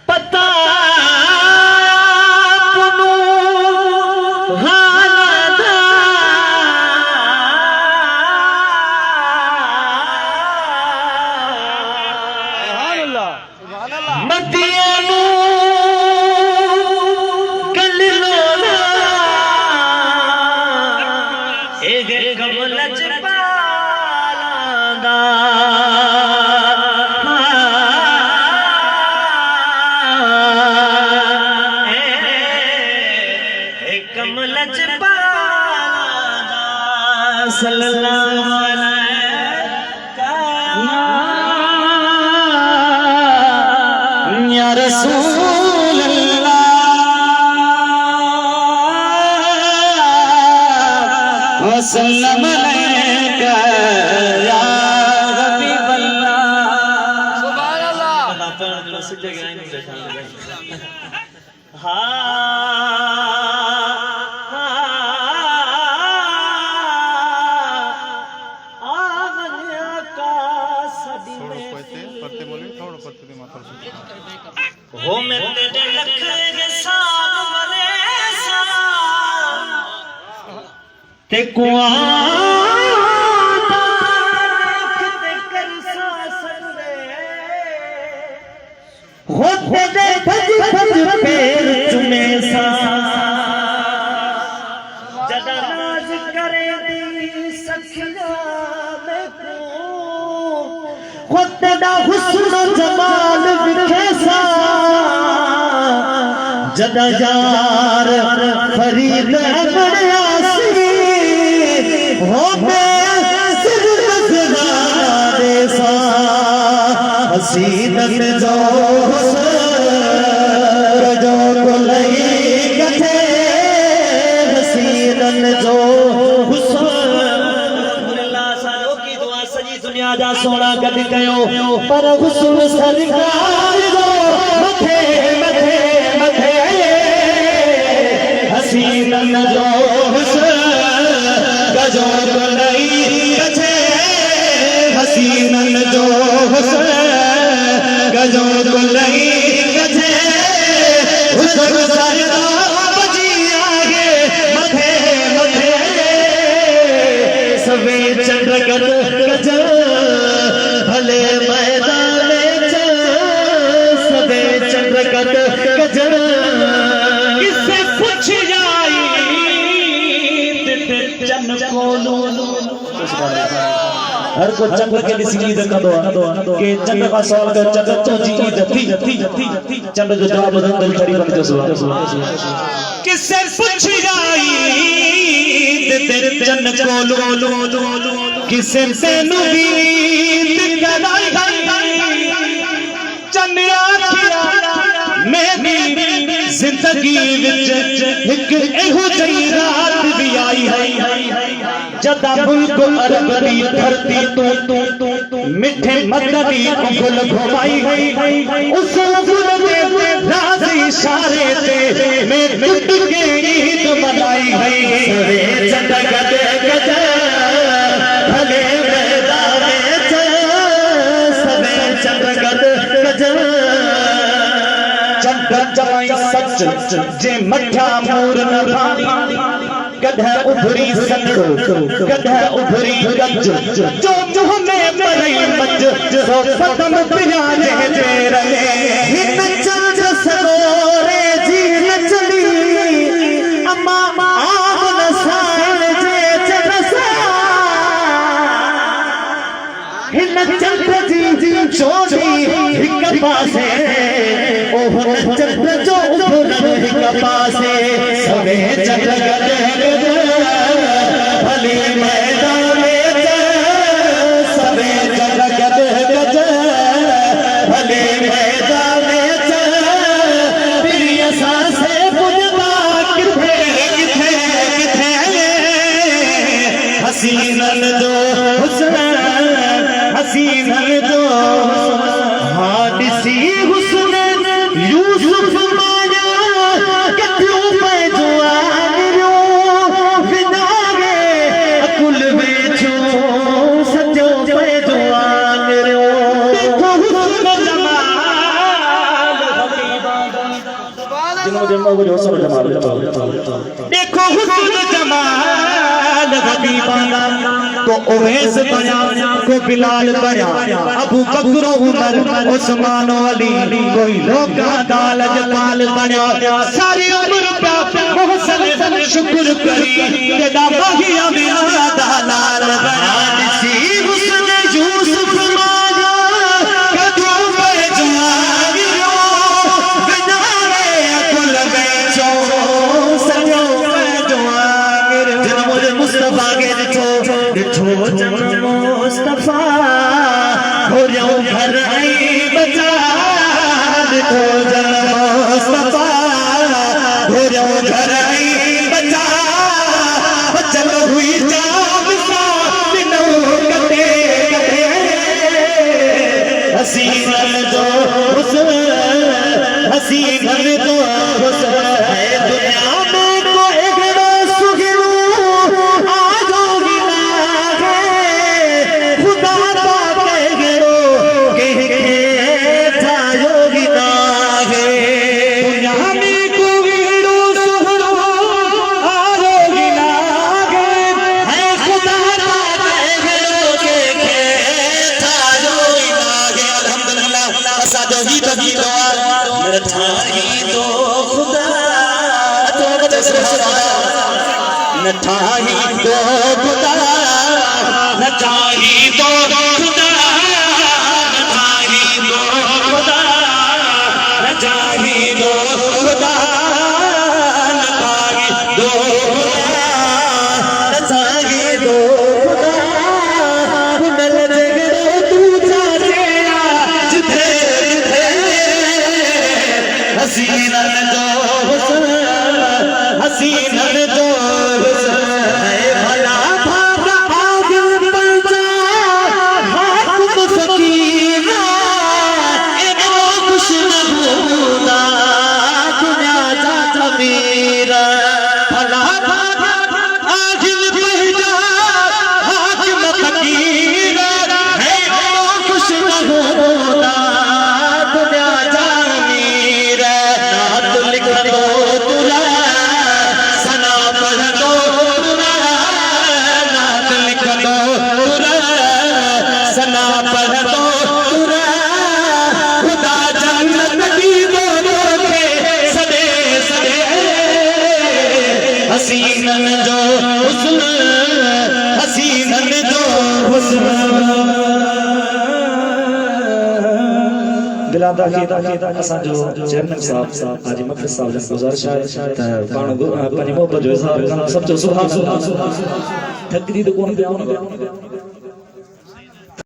पता या रसूल अल्लाह वसल्लम अलैका या हबीब अल्लाह। सुभान अल्लाह। हो मैं तेरे लखे साल मरे साल ते हो तेरे भज भज पैर चुमे सा जदा नाज करे दी सखिया में को खुद दा हुस्न जमाल विखे सा जदा यार फरीद बड़यासी हो बेसुरे सा हसीनत जो जो कोलई कथे हसीनत जो अल्लाह सारो की दुआ सजी दुनिया दा सोना गद कयो पर हुस्न सरकार दो मथे मथे मथे हसीनन जो हुस्न गजो कोलई कथे हसीनन जो हुस्न गजो कोलई कथे हुस्न सरदा बजी आगे मथे मथे सवे चंद्र गद गज भले मैदान च सवे चंद्र गद गज किसे पूछ जाई चन कोलो हर को चंद्र के निसीद कदो के चंद्र का सवाल कर चंद्र तो जी जति चंद्र जो जवाब दंदल खड़ी कर जो किसे पूछ जाई तेरे चंद्र कोलो किसे तेनु गीत गलाई चंद्र आखिया मेरी जिंदगी विच एक एहो जई रात भी आई है जदा मुल्क अरब दी धरती तू मिठे मदनी गुल घुमाई उस गुल दे राज इशारे ते मैं टूट के ईद मनाई है सवे चंद्र गद गज भले मैदान च सवे चंद्र गद गज चंद्र जवाई सच जे मठा मोर न भानी कदह उभरी सनड़ो कदह उभरी गज जो मुँह में मरई मज सो कदम पियाने दे रहे हिन चंद सरोरे जी नचली अम्मा आम नसाण जे चरसा हिन चंद जी चोरी हिक पासे ओह चंद जो उभर हिक पासे सवे चंद्र गद भले मैदान च सवे चंद्र गद गज भले मैदान च प्रिय सांसे बुझदा किथे किथे किथे हसीनन जो हुस्न हसीनन जो हादिसी हुस्न यूसुफ माया कथू पे जुआन रो विदागे अकुल बेचो सजो पे जुआन रो देखो हुस्न जमाल देखो हुस्न जमाल हबीबाना को ओवैस बना को बिलाल बना अबू बकर उमर उस्मान अली कोई लोग दालज पाल बना सारी उम्र का मोहसन शुक्र करी तेरा महिया मेरा दालाल बना सी हुस्न यूसुफ माया कदों में जागियो बिना रे कुल बेचो सजो में जागियो जन्म मुस्तफा के दिठो जन्म मुस्तफा हो जाओ घर आई बचा दिठो जन्म मुस्तफा हो जाओ घर आई बचा चल हुई जाब सा बिनो कटे कटे हसीन जो हुस्न हसीन जो हुस्न है दुनिया में कोई गड़ा सुखियो आजो गिला है खुदा का गड़ो के थायो गिला है दुनिया में कोई गड़ो सुखियो आजो गिला है खुदा का गड़ो के थायो गिला है अल्हम्दुलिल्लाह साजो ही तभी दुआ नठाई दो खुदा तो नठाई दो खुदा नठाई दो खुदा नठाई दो खुदा नठाई दो खुदा नठाई दो नठाई दो खुदा कुंडल जगड़े तू जानेया जिथे जिथे हसीन जो हुस्न हसीन जो हुस्न है भला भागा आगे पंजा हाकुम फकीरा एगो खुश नबूदा दुनिया जा जमीरा भला भागा आगे पंजा हाकुम फकीरा एगो खुश नबूदा दुनिया जा मीरा नात लिख दो तुला सना पढ़ दो तुला नात लिख दो तुला सना पढ़ दो तुला खुदा जन्नत की दोनों के सदे सदे हसीन जो हुस्न हसीन जो हुस्न बिलादा की असा जो चेयरमैन साहब हाजी मफिज साहब जन गुजारिश है त पाण पंहिंजी मोहबत जो इज़हार करण सब जो सुभान अल्लाह थकदी तो कोन पिया